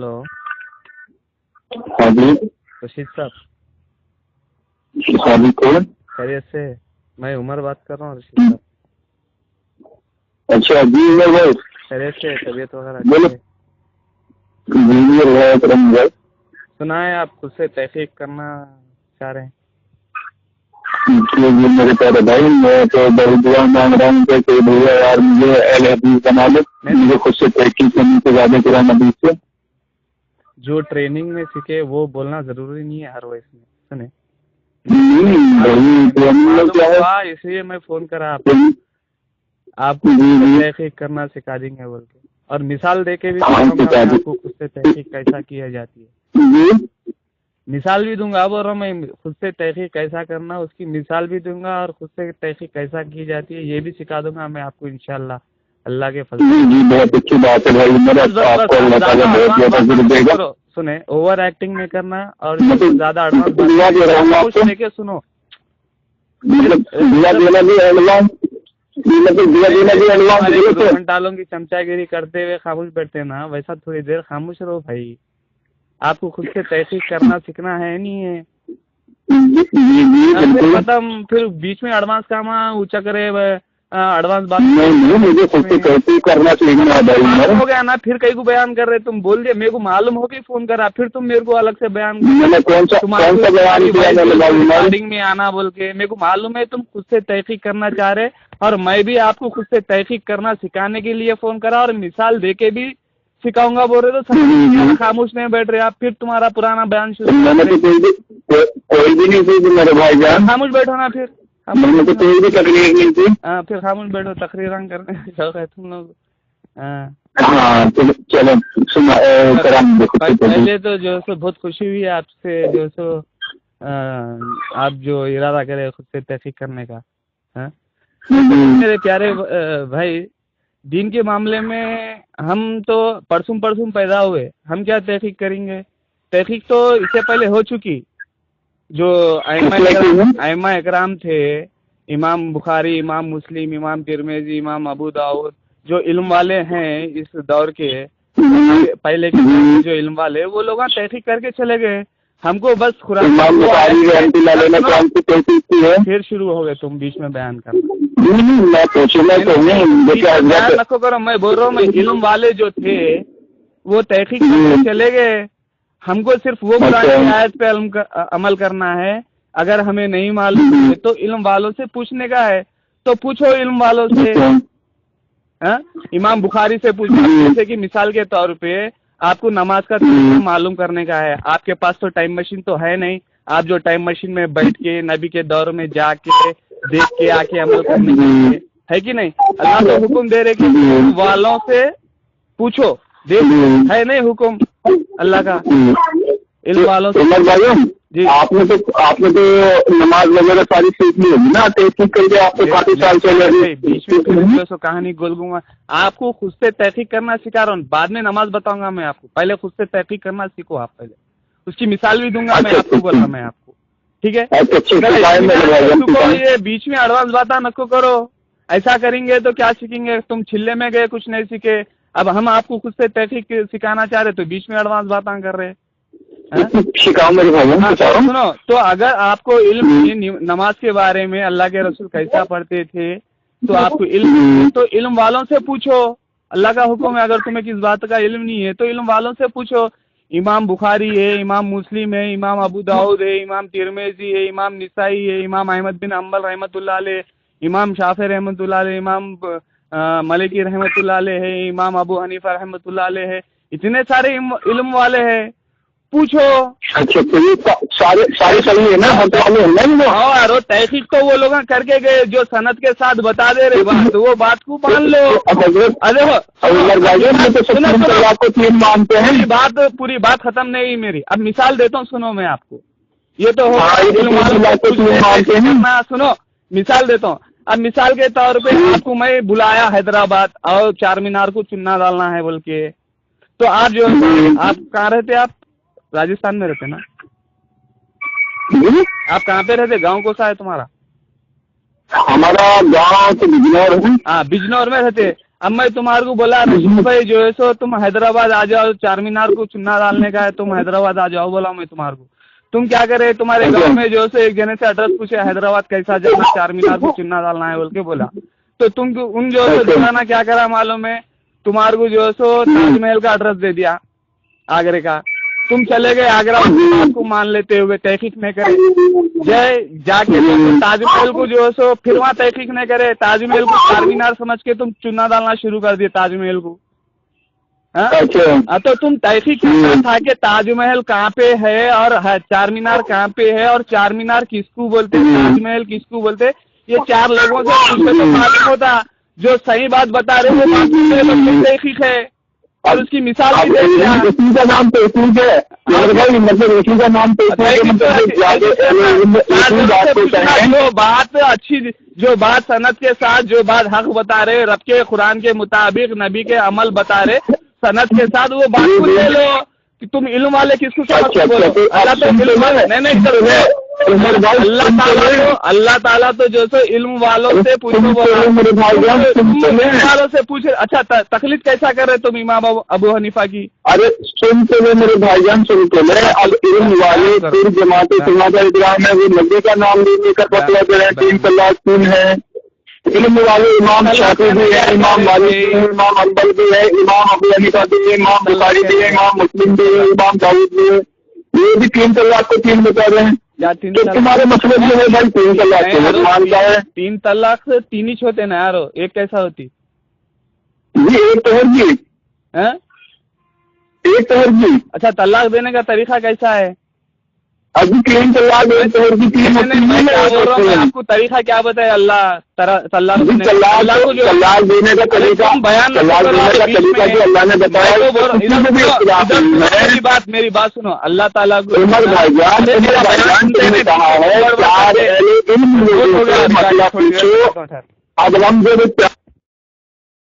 Hello. हाँ जी रशीद साहब, हाँ जी कौन? खैरियत से? मैं उमर बात कर रहा हूँ रशीद साहब। अच्छा जी उमर भाई, खैरियत से? तबीयत वगैरह बोलो। अच्छी है? जी भाई करम भाई, सुना है आप खुद से तहकीक करना चाह रहे हैं। जी मेरे प्यारे भाई, मैं तो बड़ी दुआ मांग रहा हूँ कि भैया यार मुझे अहले हदीस बना दो, मुझे खुद से तहकीक करने से ज्यादा कुरान हदीस से। जो ट्रेनिंग में सीखे वो बोलना जरूरी नहीं है हर वॉइस में। सुने, मालूम हुआ इसलिए मैं फोन करा आपको तहकीक करना सिखा देंगे बोल के, और मिसाल दे के भी सिखाऊंगा मैं आपको खुद से तहकीक कैसा की जाती है। मिसाल भी दूंगा, बोल रहा हूँ मैं, खुद से तहकीक कैसा करना उसकी मिसाल भी दूंगा, और खुद से तहकीक कैसा की जाती है ये भी सिखा दूंगा मैं आपको इंशाल्लाह, अल्लाह के फजल। जी बहुत अच्छी बात है भाई, मेरा आपको अल्लाह ताला बहुत बहुत अजर देगा। सुने, ओवर एक्टिंग नहीं करना और ज्यादा एडवांस लेके सुनो। घंटालों की चमचागिरी करते हुए खामोश बैठते ना, वैसा थोड़ी देर खामोश रहो भाई। आपको खुद से तहकीक करना सीखना है नहीं है? खत्म, फिर बीच में एडवांस काम ऊंचा करे, एडवांस बात नहीं, मुझे खुद से तहकीक करना सीखना है। हो गया ना, फिर कई को बयान कर रहे, तुम बोल दिए, मेरे को मालूम हो गई फोन करा, फिर तुम मेरे को अलग से बयान रिकॉर्डिंग में आना बोल के, मेरे को मालूम है तुम खुद से तहकीक करना चाह रहे, और मैं भी आपको खुद से तहकीक करना सिखाने के लिए फोन करा और मिसाल दे के भी सिखाऊंगा बोल रहे, तो खामोश नहीं बैठ रहे आप, फिर तुम्हारा पुराना बयान शुरू कोई भी नहीं मेरे भाई जान, खामोश बैठो ना, फिर तो कोई भी तकलीफ नहीं थी। फिर खामोश बैठो, तकरीर करने शौक है तुम लोग। चलो पहले तो जो सो बहुत खुशी हुई आपसे, जो सो आप जो इरादा करे खुद से तहकीक करने का। मेरे प्यारे भाई, दीन के मामले में हम तो परसों पैदा हुए, हम क्या तहकीक करेंगे? तहकीक तो इससे पहले हो चुकी। जो आइमा इकराम थे, इमाम बुखारी, इमाम मुस्लिम, इमाम तिरमिज़ी, इमाम अबू दाऊद, जो इल्म वाले हैं इस दौर के, पहले के जो इल्म वाले, वो लोग तहकीक करके चले गए। हमको बस कुरान फिर शुरू हो गए, तुम बीच में बयान करना नको करो। मैं बोल रहा हूँ, मैं इल्म वाले जो थे वो तहकीक करके चले गए, हमको सिर्फ वो कुरान की आयत पे अमल करना है। अगर हमें नहीं मालूम है तो इल्म वालों से पूछने का है, तो पूछो इल्म वालों से। इमाम बुखारी से पूछो, जैसे कि मिसाल के तौर पे आपको नमाज का मालूम करने का है, आपके पास तो टाइम मशीन तो है नहीं, आप जो टाइम मशीन में बैठ के नबी के दौर में जाके देख के आके अमल करने के लिए, है कि नहीं? अल्लाह तो हुक्म दे रहे कि वालों से पूछो, देख है नहीं हुक्म अल्लाह का इल्म वालों से जी। आपने तो नमाज वगैरह सारी सीख ली होगी ना, तहकीक करके आपको काफी साल चले गए। बीच में तो कहानी गोलूंगा, आपको खुद से तहकीक करना सिखा रहा हूँ, बाद में नमाज बताऊंगा मैं आपको, पहले खुद से तहकीक करना सीखो आप, पहले उसकी मिसाल भी दूंगा मैं आपको, बोला मैं आपको, ठीक है? ये बीच में एडवांस बात नको करो, ऐसा करेंगे तो क्या सीखेंगे? तुम छिल्ले में गए, कुछ नहीं सीखे। अब हम आपको खुद से तहकीक सिखाना चाह रहे तो बीच में एडवांस बातें कर रहे। सुनो, तो अगर आपको इल्म नमाज के बारे में, अल्लाह के रसूल कैसा पढ़ते थे, तो आपको इल्म, तो इल्म वालों से पूछो, अल्लाह का हुक्म है। अगर तुम्हें किस बात का इल्म नहीं है तो इल्म वालों से पूछो। इमाम बुखारी है, इमाम मुस्लिम है, इमाम अबू दाऊद है, इमाम तिरमिज़ी है, इमाम निसाई है, इमाम अहमद बिन हम्बल रहमतुल्लाह अलैह, इमाम शाफी रहमतुल्लाह अलैह, इमाम मलिकी रहमतुल्लाह अलैह है, इमाम अबू हनीफा रहमतुल्लाह अलैह है, इतने सारे इल्म वाले हैं, पूछो। अच्छा, तो ये सारे सही है ना? और तहकीक तो वो लोग करके गए जो सनद के साथ बता दे रहे बात, वो बात को मान लो। अरे पूरी बात खत्म नहीं मेरी, अब मिसाल देता हूँ, सुनो मैं आपको। ये तो सुनो, मिसाल देता हूँ। अब मिसाल के तौर पे आपको मैं बुलाया हैदराबाद, और चार मीनार को चुन्ना डालना है बोल के, तो आप जो आप कहाँ रहते? आप राजस्थान में रहते ना? आप कहाँ पे रहते? गांव कौन सा है तुम्हारा? हमारा गांव तो बिजनौर है। हाँ, बिजनौर में रहते। اب میں تمہارے کو بولا رشید بھائی جو ہے سو تم حیدرآباد آ جاؤ، چار مینار کو چنا ڈالنے کا ہے، تم حیدرآباد آ جاؤ بولا میں تمہارے کو. تم کیا کرے تمہارے گاؤں میں جو ہے ایک جنے سے ایڈریس پوچھے حیدرآباد کیسا جانا، چار مینار کو چنا ڈالنا ہے بول کے بولا. تو تم ان جو ہے دکھانا کیا کرا معلوم ہے، تمہارے کو جو ہے سو تاج محل کا ایڈریس دے دیا آگرے کا. تم چلے گئے آگرہ کو مان لیتے ہوئے، تحقیق نہیں کرے، جا کے تاج محل کو جو ہے سو پھر وہاں تحقیق نہیں کرے، تاج محل کو چار مینار سمجھ کے تم چنا ڈالنا شروع کر دیے تاج محل کو. تو تم تحقیق کرنا تھا کہ تاج محل کہاں پہ ہے اور چار مینار کہاں پہ ہے، اور چار مینار کس کو بولتے، تاج محل کس کو بولتے. یہ چار لوگوں سے پوچھے تو معلوم ہوتا، جو صحیح بات بتا رہے وہ تحقیق ہے اور اس کی مثال بھی دے دیا. اسی کا نام تحقیق ہے، مطلب اسی کا نام بات اچھی، جو بات صنعت کے ساتھ، جو بات حق بتا رہے، رب کے قرآن کے مطابق نبی کے عمل بتا رہے صنعت کے ساتھ، وہ بات کو لے لو کہ تم علم والے کس کو اللہ تو علم والے نہیں. اللہ تعالیٰ تو جو سو علم والوں سے پوچھو، والوں سے پوچھے. اچھا تقلید کیسا کر رہے تم امام ابو حنیفہ کی؟ ارے سنتے ہوئے میرے بھائی جان، سنتے لے. اب علم والے پھر جماعت سنت اکرام ہے، وہ نبی کا نام لے کر فتویٰ دے رہے ہیں 3 طلاق 3 ہے. علم والے امام شافعی بھی ہے، امام مالک بھی ہے، امام حنبل بھی ہے، امام ابو حنیفہ بھی ہے، امام بخاری بھی ہے، امام مسلم بھی ہے، امام داؤد بھی ہے. یہ بھی 3 طلاق کو 3 بتا رہے ہیں. تو تمہارے مسئلے جو ہے بھائی 3 طلاق کو مانتا ہے. 3 طلاق سے 3 ہی ہوتے نا یارو، ایک کیسا ہوتی جی؟ ایک طہر جی، ایک طہر جی. اچھا طلاق دینے کا طریقہ کیسا ہے؟ ابھی 3 طلاق ایک طہر کی 3 میں آپ کو طریقہ کیا بتائے اللہ طلاق دینے کا طریقہ بیان جو اللہ نے بتایا. میری بات سنو، اللہ تعالیٰ کو اب ہم جو